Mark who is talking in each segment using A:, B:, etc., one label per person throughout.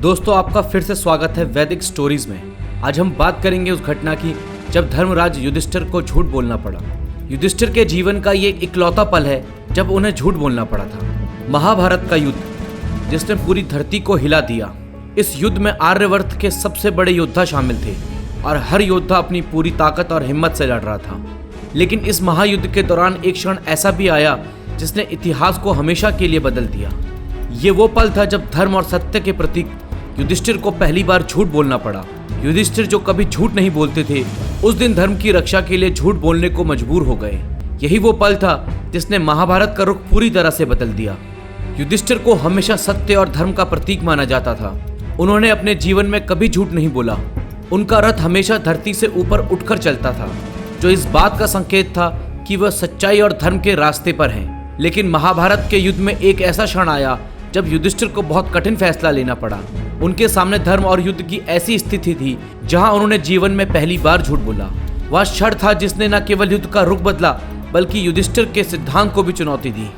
A: दोस्तों, आपका फिर से स्वागत है वैदिक स्टोरीज में। आज हम बात करेंगे उस घटना की जब धर्मराज युधिष्ठिर को झूठ बोलना पड़ा। युधिष्ठिर के जीवन का ये इकलौता पल है जब उन्हें झूठ बोलना पड़ा था। महाभारत का युद्ध जिसने पूरी धरती को हिला दिया। इस युद्ध में आर्यवर्त के सबसे बड़े योद्धा शामिल थे और हर योद्धा अपनी पूरी ताकत और हिम्मत से लड़ रहा था। लेकिन इस महायुद्ध के दौरान एक क्षण ऐसा भी आया जिसने इतिहास को हमेशा के लिए बदल दिया। ये वो पल था जब धर्म और सत्य के प्रतीक युधिष्ठिर को पहली बार झूठ बोलना पड़ा। युधिष्ठिर जो कभी झूठ नहीं बोलते थे, उस दिन धर्म की रक्षा के लिए झूठ बोलने को मजबूर हो गए। यही वो पल था जिसने महाभारत का रुख पूरी तरह से बदल दिया। युधिष्ठिर को हमेशा सत्य और धर्म का प्रतीक माना जाता था। उन्होंने अपने जीवन में कभी झूठ नहीं बोला। उनका रथ हमेशा धरती से ऊपर उठकर चलता था, जो इस बात का संकेत था कि वह सच्चाई और धर्म के रास्ते पर हैं। लेकिन महाभारत के युद्ध में एक ऐसा क्षण आया जब युधिष्ठिर को बहुत कठिन फैसला लेना पड़ा। उनके सामने धर्म और युद्ध की ऐसी स्थिति थी जहां उन्होंने जीवन में पहली बार झूठ बोला। वह क्षण था जिसने न केवल युद्ध का रुख बदला बल्कि युधिष्ठिर के सिद्धांत को भी चुनौती दी।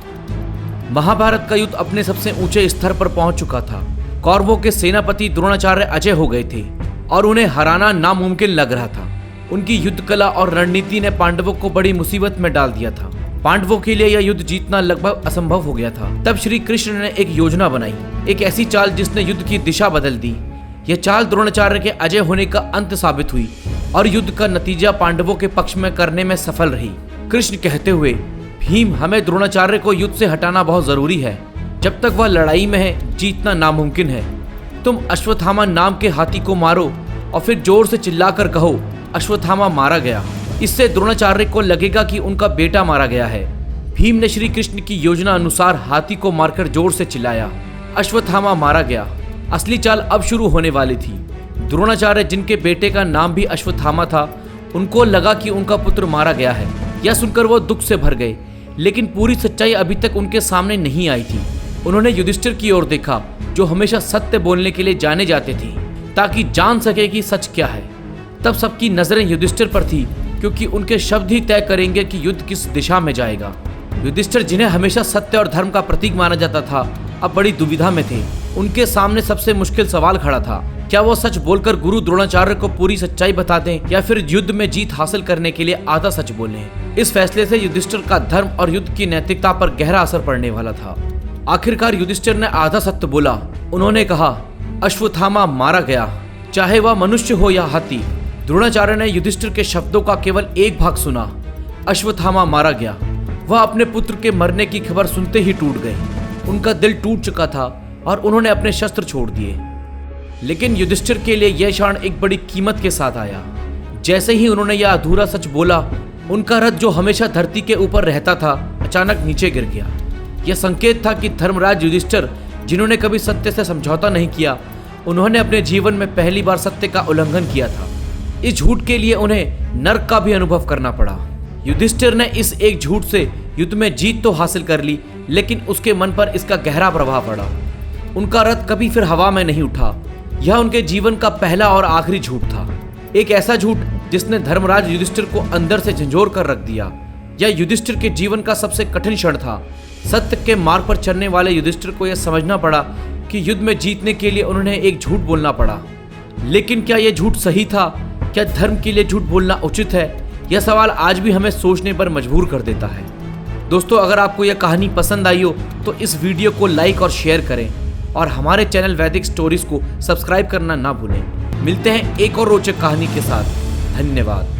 A: महाभारत का युद्ध अपने सबसे ऊंचे स्तर पर पहुंच चुका था। कौरवों के सेनापति द्रोणाचार्य अजय हो गए थे और उन्हें हराना नामुमकिन लग रहा था। उनकी युद्ध कला और रणनीति ने पांडवों को बड़ी मुसीबत में डाल दिया था। पांडवों के लिए यह युद्ध जीतना लगभग असंभव हो गया था। तब श्री कृष्ण ने एक योजना बनाई, एक ऐसी चाल जिसने युद्ध की दिशा बदल दी। यह चाल द्रोणाचार्य के अजय होने का अंत साबित हुई और युद्ध का नतीजा पांडवों के पक्ष में करने में सफल रही। कृष्ण कहते हुए, भीम, हमें द्रोणाचार्य को युद्ध से हटाना बहुत जरूरी है। जब तक वह लड़ाई में है, जीतना नामुमकिन है। तुम अश्वत्थामा नाम के हाथी को मारो और फिर जोर से चिल्लाकर कहो, अश्वत्थामा मारा गया। इससे द्रोणाचार्य को लगेगा कि उनका बेटा मारा गया है। भीम ने श्री कृष्ण की योजना अनुसार हाथी को मारकर जोर से चिल्लाया, अश्वत्थामा मारा गया। असली चाल अब शुरू होने वाली थी। द्रोणाचार्य, जिनके बेटे का नाम भी अश्वत्थामा था, उनको लगा कि उनका पुत्र मारा गया है। यह सुनकर वो दुख से भर गए, लेकिन पूरी सच्चाई अभी तक उनके सामने नहीं आई थी। उन्होंने युधिष्ठिर की ओर देखा, जो हमेशा सत्य बोलने के लिए जाने जाते थे, ताकि जान सके कि सच क्या है। तब सबकी नजरें युधिष्ठिर पर थी, क्योंकि उनके शब्द ही तय करेंगे कि युद्ध किस दिशा में जाएगा। युधिष्ठिर, जिन्हें हमेशा सत्य और धर्म का प्रतीक माना जाता था, अब बड़ी दुविधा में थे। उनके सामने सबसे मुश्किल सवाल खड़ा था। क्या वो सच बोलकर गुरु द्रोणाचार्य को पूरी सच्चाई बता दें या फिर युद्ध में जीत हासिल करने के लिए आधा सच बोलें? इस फैसले से युधिष्ठिर का धर्म और युद्ध की नैतिकता पर गहरा असर पड़ने वाला था। आखिरकार युधिष्ठिर ने आधा सत्य बोला। उन्होंने कहा, अश्वत्थामा मारा गया, चाहे वह मनुष्य हो या हाथी। द्रोणाचार्य ने युधिष्ठिर के शब्दों का केवल एक भाग सुना, अश्वत्थामा मारा गया। वह अपने पुत्र के मरने की खबर सुनते ही टूट गए। उनका दिल टूट चुका था और उन्होंने अपने शस्त्र छोड़ दिए। लेकिन युधिष्ठिर के लिए यह क्षण एक बड़ी कीमत के साथ आया। जैसे ही उन्होंने यह अधूरा सच बोला, उनका रथ जो हमेशा धरती के ऊपर रहता था, अचानक नीचे गिर गया। यह संकेत था कि धर्मराज युधिष्ठिर, जिन्होंने कभी सत्य से समझौता नहीं किया, उन्होंने अपने जीवन में पहली बार सत्य का उल्लंघन किया था। इस झूठ के लिए उन्हें नरक का भी अनुभव करना पड़ा। युधिष्ठिर ने इस एक झूठ से युद्ध में जीत तो हासिल कर ली, लेकिन उसके मन पर इसका गहरा प्रभाव पड़ा। उनका रथ कभी फिर हवा में नहीं उठा। यह उनके जीवन का पहला और आखिरी झूठ था। एक ऐसा झूठ जिसने धर्मराज युधिष्ठिर को अंदर से झंझोर कर रख दिया। यह युधिष्ठिर के जीवन का सबसे कठिन क्षण था। सत्य के मार्ग पर चलने वाले युधिष्ठिर को यह समझना पड़ा कि युद्ध में जीतने के लिए उन्हें एक झूठ बोलना पड़ा। लेकिन क्या यह झूठ सही था? क्या धर्म के लिए झूठ बोलना उचित है? यह सवाल आज भी हमें सोचने पर मजबूर कर देता है। दोस्तों, अगर आपको यह कहानी पसंद आई हो तो इस वीडियो को लाइक और शेयर करें और हमारे चैनल वैदिक स्टोरीज को सब्सक्राइब करना ना भूलें। मिलते हैं एक और रोचक कहानी के साथ। धन्यवाद।